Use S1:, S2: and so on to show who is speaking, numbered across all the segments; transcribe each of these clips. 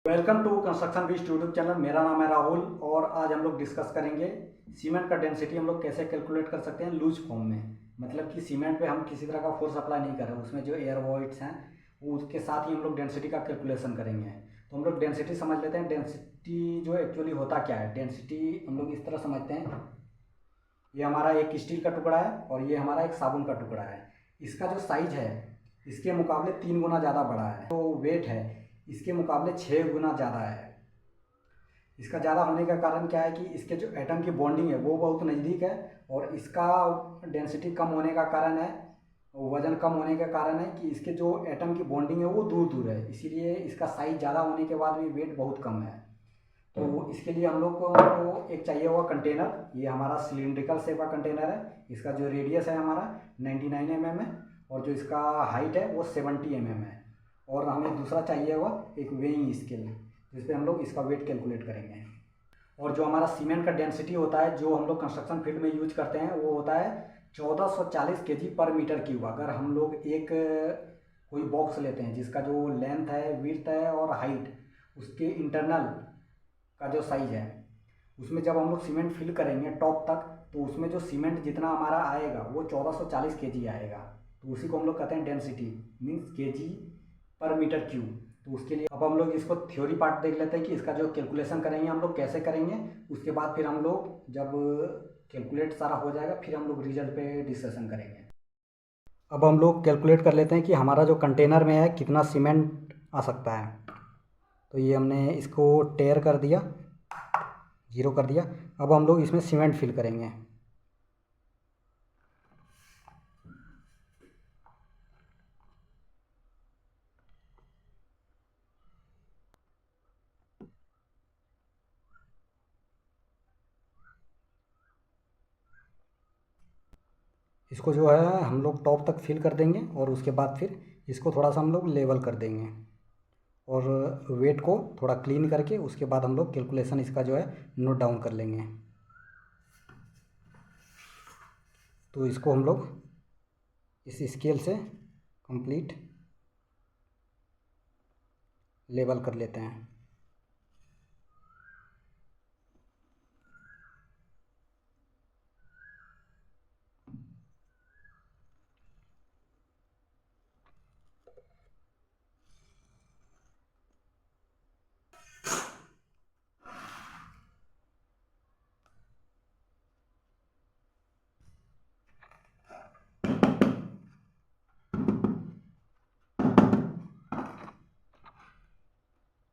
S1: Welcome to Construction Beast YouTube channel. मेरा नाम है राहुल और आज हम लोग डिस्कस करेंगे सीमेंट का डेंसिटी हम लोग कैसे कैलकुलेट कर सकते हैं लूज फॉर्म में। मतलब कि सीमेंट पे हम किसी तरह का फोर्स अप्लाई नहीं कर रहे, उसमें जो एयर वॉइड्स हैं उसके साथ ही हम लोग डेंसिटी का कैलकुलेशन करेंगे। तो हम लोग डेंसिटी समझ लेते हैं। डेंसिटी जो एक्चुअली होता क्या है, डेंसिटी हम लोग इस तरह समझते हैं। ये हमारा एक स्टील का टुकड़ा है और ये हमारा एक साबुन का टुकड़ा है। इसका जो साइज है इसके मुकाबले 3 गुना ज़्यादा बड़ा है। तो वेट है इसके मुकाबले 6 गुना ज़्यादा है। इसका ज़्यादा होने का कारण क्या है कि इसके जो एटम की बॉन्डिंग है वो बहुत नज़दीक है और इसका डेंसिटी कम होने का कारण है, वज़न कम होने का कारण है कि इसके जो एटम की बॉन्डिंग है वो दूर दूर है, इसीलिए इसका साइज़ ज़्यादा होने के बाद भी वेट बहुत कम है। तो इसके लिए हम लोग को एक चाहिए हुआ कंटेनर। ये हमारा सिलिंड्रिकल शेप का कंटेनर है। इसका जो रेडियस है हमारा 99 mm है और जो इसका हाइट है वो 70 mm है। और हमें दूसरा चाहिए हुआ एक वेइंग स्केल जिस पे हम लोग इसका वेट कैलकुलेट करेंगे। और जो हमारा सीमेंट का डेंसिटी होता है जो हम लोग कंस्ट्रक्शन फील्ड में यूज करते हैं वो होता है 1440 kg पर मीटर क्यूब। अगर हम लोग एक कोई बॉक्स लेते हैं जिसका जो लेंथ है, विड्थ है और हाइट उसके इंटरनल का जो साइज है उसमें जब हम लोग सीमेंट फिल करेंगे टॉप तक तो उसमें जो सीमेंट जितना हमारा आएगा वो 1440 kg आएगा। तो उसी को हम लोग कहते हैं डेंसिटी, मीन्स kg पर मीटर क्यूब। तो उसके लिए अब हम लोग इसको थ्योरी पार्ट देख लेते हैं कि इसका जो कैलकुलेशन करेंगे हम लोग कैसे करेंगे। उसके बाद फिर हम लोग जब कैलकुलेट सारा हो जाएगा फिर हम लोग रिजल्ट पे डिस्कशन करेंगे। अब हम लोग कैलकुलेट कर लेते हैं कि हमारा जो कंटेनर में है कितना सीमेंट आ सकता है। तो ये हमने इसको टेयर कर दिया, ज़ीरो कर दिया। अब हम लोग इसमें सीमेंट फिल करेंगे। इसको जो है हम लोग टॉप तक फिल कर देंगे और उसके बाद फिर इसको थोड़ा सा हम लोग लेवल कर देंगे और वेट को थोड़ा क्लीन करके उसके बाद हम लोग कैलकुलेशन इसका जो है नोट डाउन कर लेंगे। तो इसको हम लोग इस स्केल से कंप्लीट लेवल कर लेते हैं।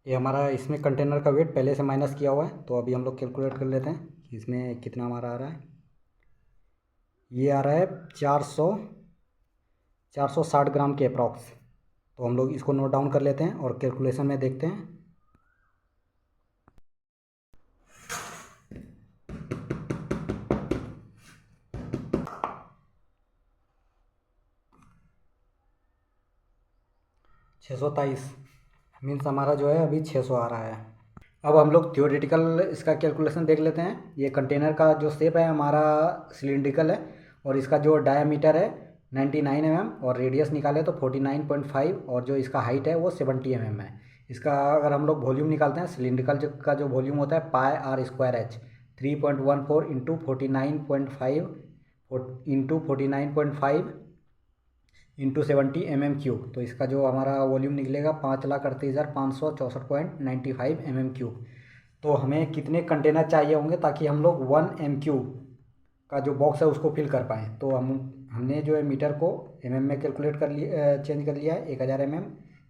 S1: ये हमारा इसमें कंटेनर का वेट पहले से माइनस किया हुआ है। तो अभी हम लोग कैलकुलेट कर लेते हैं कि इसमें कितना हमारा आ रहा है। ये आ रहा है 460 ग्राम के अप्रॉक्स। तो हम लोग इसको नोट डाउन कर लेते हैं और कैलकुलेशन में देखते हैं। छः सौ तेईस मीन्स हमारा जो है अभी 600 आ रहा है। अब हम लोग थ्योरेटिकल इसका कैलकुलेशन देख लेते हैं। ये कंटेनर का जो शेप है हमारा सिलिंड्रिकल है और इसका जो डायामीटर है 99 mm और रेडियस निकाले तो 49.5 और जो इसका हाइट है वो 70 mm है। इसका अगर हम लोग वॉल्यूम निकालते हैं सिलिंड्रिकल का जो वॉल्यूम होता है pi R square H 3.14 into 49.5 into 49.5 into 70 mm cube. तो इसका जो हमारा वॉल्यूम निकलेगा 5,38,564.95 mm क्यूब। तो हमें कितने कंटेनर चाहिए होंगे ताकि हम लोग 1 m³ का जो बॉक्स है उसको फिल कर पाएँ। तो हमने जो है मीटर को में कैलकुलेट कर लिया, चेंज कर लिया है 1000 mm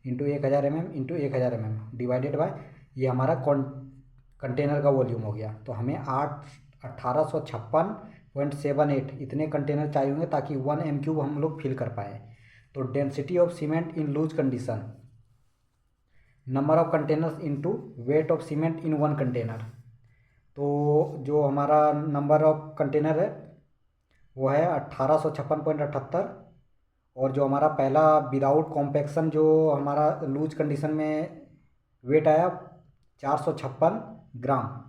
S1: into 1000 mm into 1000 mm divided by ये हमारा कंटेनर का वॉल्यूम हो गया। तो हमें 1856.78 इतने कंटेनर चाहिए होंगे ताकि 1 m³ हम लोग फिल कर पाए। तो density of cement in loose condition, number of containers into weight of cement in one container. तो जो हमारा नंबर ऑफ कंटेनर है वो है 1856.78 और जो हमारा पहला विदाउट कॉम्पैक्शन जो हमारा लूज कंडीशन में वेट आया 456 ग्राम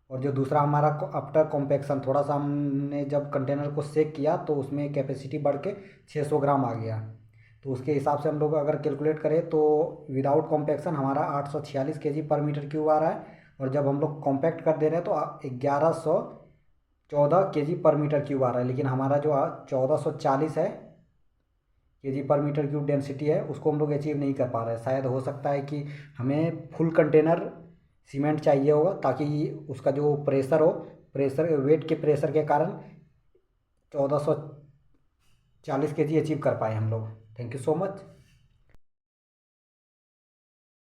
S1: और जो दूसरा हमारा आफ्टर कॉम्पैक्शन थोड़ा सा हमने जब कंटेनर को सेक किया तो उसमें कैपेसिटी बढ़ के 600 ग्राम आ गया। तो उसके हिसाब से हम लोग अगर कैलकुलेट करें तो विदाउट कॉम्पैक्शन हमारा 846 केजी पर मीटर क्यूब आ रहा है, और जब हम लोग कॉम्पैक्ट कर दे रहे हैं तो 1114 केजी पर मीटर क्यूब आ रहा है। लेकिन हमारा जो 1440 है केजी पर मीटर क्यूब डेंसिटी है, उसको हम लोग अचीव नहीं कर पा रहे हैं। शायद हो सकता है कि हमें फुल कंटेनर सीमेंट चाहिए होगा, ताकि उसका जो प्रेशर हो, प्रेशर वेट के प्रेशर के कारण 1440 केजी अचीव कर पाए हम लोग। Thank you so much.